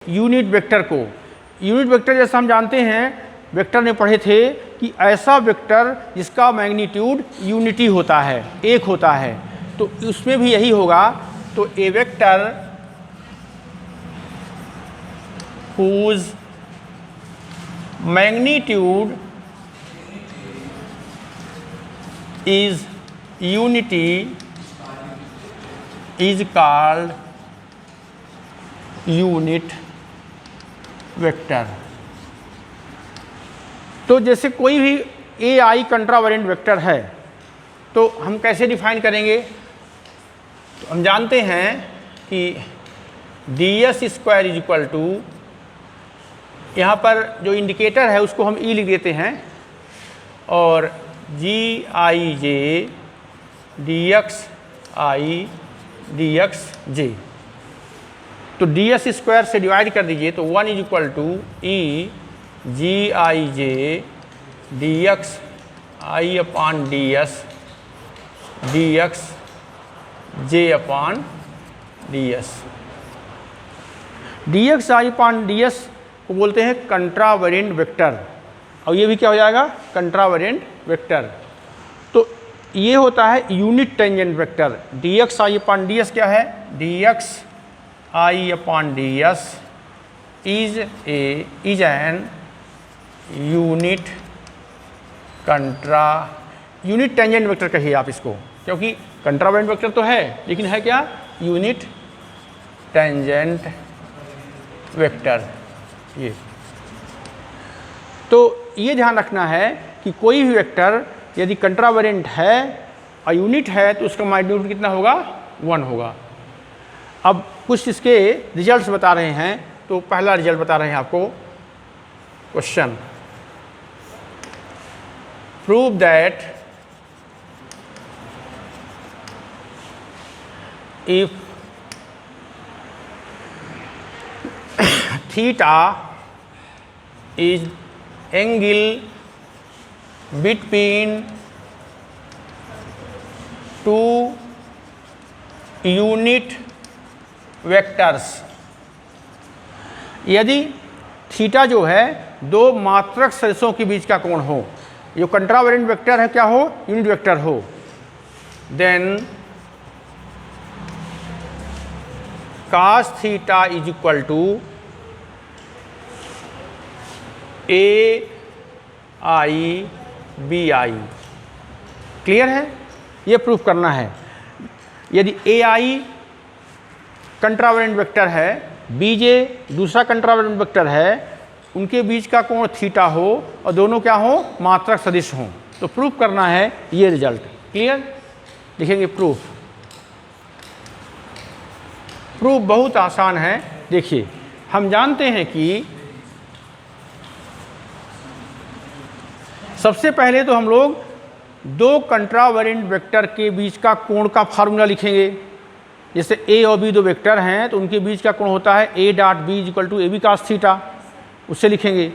Unit vector को। Unit vector जैसा हम जानते हैं, वेक्टर में पढ़े थे कि ऐसा वेक्टर जिसका मैग्नीट्यूड यूनिटी होता है, एक होता है, तो उसमें भी यही होगा। तो a vector whose magnitude is unity is called unit vector. तो जैसे कोई भी ए आई कंट्रावेरिएंट वेक्टर है तो हम कैसे डिफाइन करेंगे? तो हम जानते हैं कि D S square is equal to, यहाँ पर जो इंडिकेटर है उसको हम ई लिख देते हैं, और G I J D X I D X J. तो डी एस स्क्वायर से डिवाइड कर दीजिए तो 1 is equal to E G I J D X I upon D S D X J upon D S. D X I upon D S को बोलते हैं कंट्रावेरिएंट vector, और ये भी क्या हो जाएगा? Contravariant vector. तो ये होता है unit tangent vector. D X I upon D S क्या है? D X I upon D S is an unit unit tangent vector कहिए आप इसको, क्योंकि कंट्रावेरिएंट वेक्टर तो है लेकिन है क्या? Unit tangent vector. ये तो ये ध्यान रखना है कि कोई भी वेक्टर यदि कंट्रावेरिएंट है और यूनिट है तो उसका मैग्नीट्यूड कितना होगा? 1 होगा। अब कुछ इसके रिजल्ट्स बता रहे हैं। तो पहला रिजल्ट बता रहे हैं आपको, question, prove that if theta is angle between two unit vectors, यदि थीटा जो है दो मात्रक सदिशों के बीच का कोण हो, जो कंट्रावेरिएंट वेक्टर है क्या हो? यूनिट वेक्टर हो, then cos theta is equal to A I B I. Clear है? ये प्रूफ करना है। यदि ए आई कंट्रावेरिएंट वेक्टर है, बी जे दूसरा कंट्रावेरिएंट वेक्टर है, उनके बीच का कोण थीटा हो और दोनों क्या हो? मात्रक सदिश हों, तो प्रूफ करना है ये रिजल्ट। क्लियर? लिखेंगे प्रूफ। प्रूफ बहुत आसान है। देखिए, हम जानते हैं कि सबसे पहले तो हम लोग दो कंट्रावेरिएंट वेक्टर के बीच का कोण का फार्मूला लिखेंगे। जैसे ए और बी दो वेक्टर हैं तो उनके बीच का कोण होता है A dot B equal to A B cos theta, उससे लिखेंगे।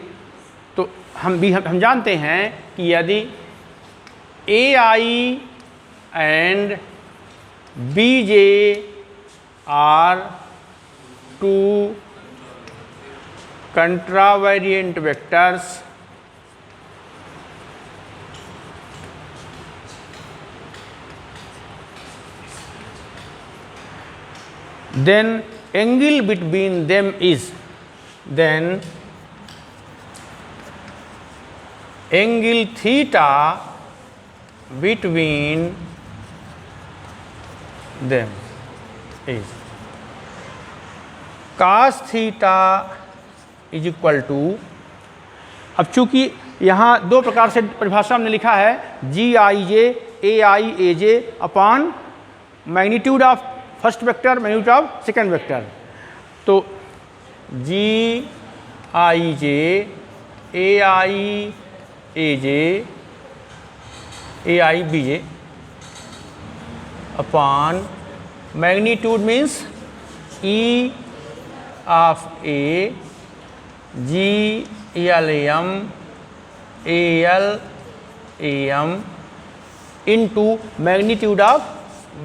तो हम जानते हैं कि यदि A I and B J are two contravariant vectors, then angle between them is, then angle theta between them is cos theta is equal to, अब चूंकि यहाँ दो प्रकार से परिभाषा हमने लिखा है, G I J A I A J upon magnitude of first vector magnitude of second vector. तो G I J A I A J A I B J upon magnitude means E of A G L M into magnitude of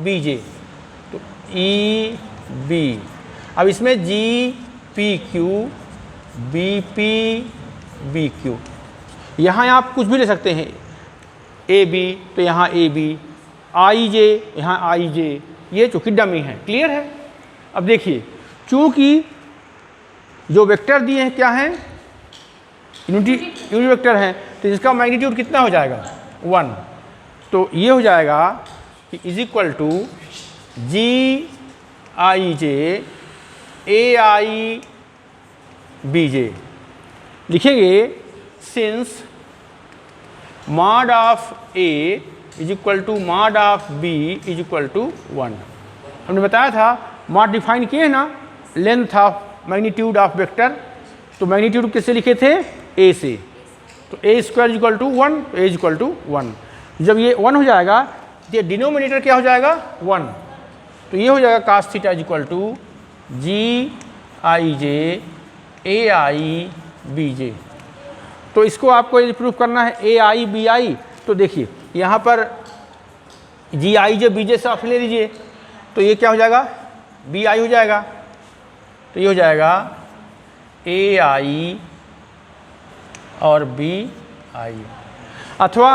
B J, तो E B. अब इसमें G P Q B P B Q. यहाँ आप कुछ भी ले सकते हैं, ए बी तो यहाँ ए बी, आई जे यहाँ आई जे, ये चूँकि डमी है। क्लियर है। अब देखिए, चूँकि जो वेक्टर दिए हैं क्या हैं, यूनिट वेक्टर हैं, तो इसका मैग्नीट्यूड कितना हो जाएगा 1। तो ये हो जाएगा कि is equal to G I J A I B J. लिखेंगे since mod of A is equal to mod of B is equal to 1। हमने बताया था मॉड डिफाइन किए ना, length of magnitude of vector, तो मैग्नीट्यूड किससे लिखे थे, ए से, तो A square equal to 1, A equal to 1। जब ये 1 हो जाएगा, ये डिनोमिनेटर क्या हो जाएगा 1, तो ये हो जाएगा cos theta is equal to G I J A I B J. तो इसको आपको यदि प्रूफ करना है ए आई बी आई, तो देखिए यहाँ पर जी आई जे बी जे से आप ले लीजिए, तो ये क्या हो जाएगा, बी आई हो जाएगा, तो ये हो जाएगा ए आई और बी आई। अथवा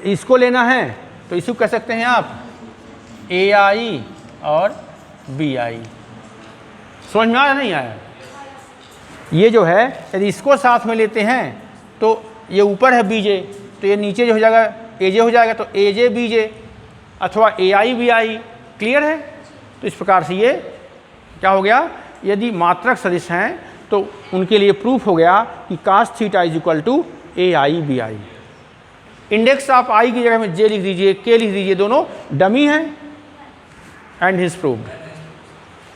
इसको लेना है तो इसको कह सकते हैं आप ए आई और बी आई। समझ में आया नहीं आया? ये जो है यदि इसको साथ में लेते हैं तो ये ऊपर है बी जे, तो ये नीचे जो हो जाएगा ए जे हो जाएगा, तो ए जे बी जे अथवा ए आई बी आई। क्लियर है? तो इस प्रकार से ये क्या हो गया, यदि मात्रक सदिश हैं तो उनके लिए प्रूफ हो गया कि cos theta is equal to A I B I. Index आप आई की जगह में जे लिख दीजिए, के लिख दीजिए, दोनों डमी हैं, एंड हिज प्रूव्ड।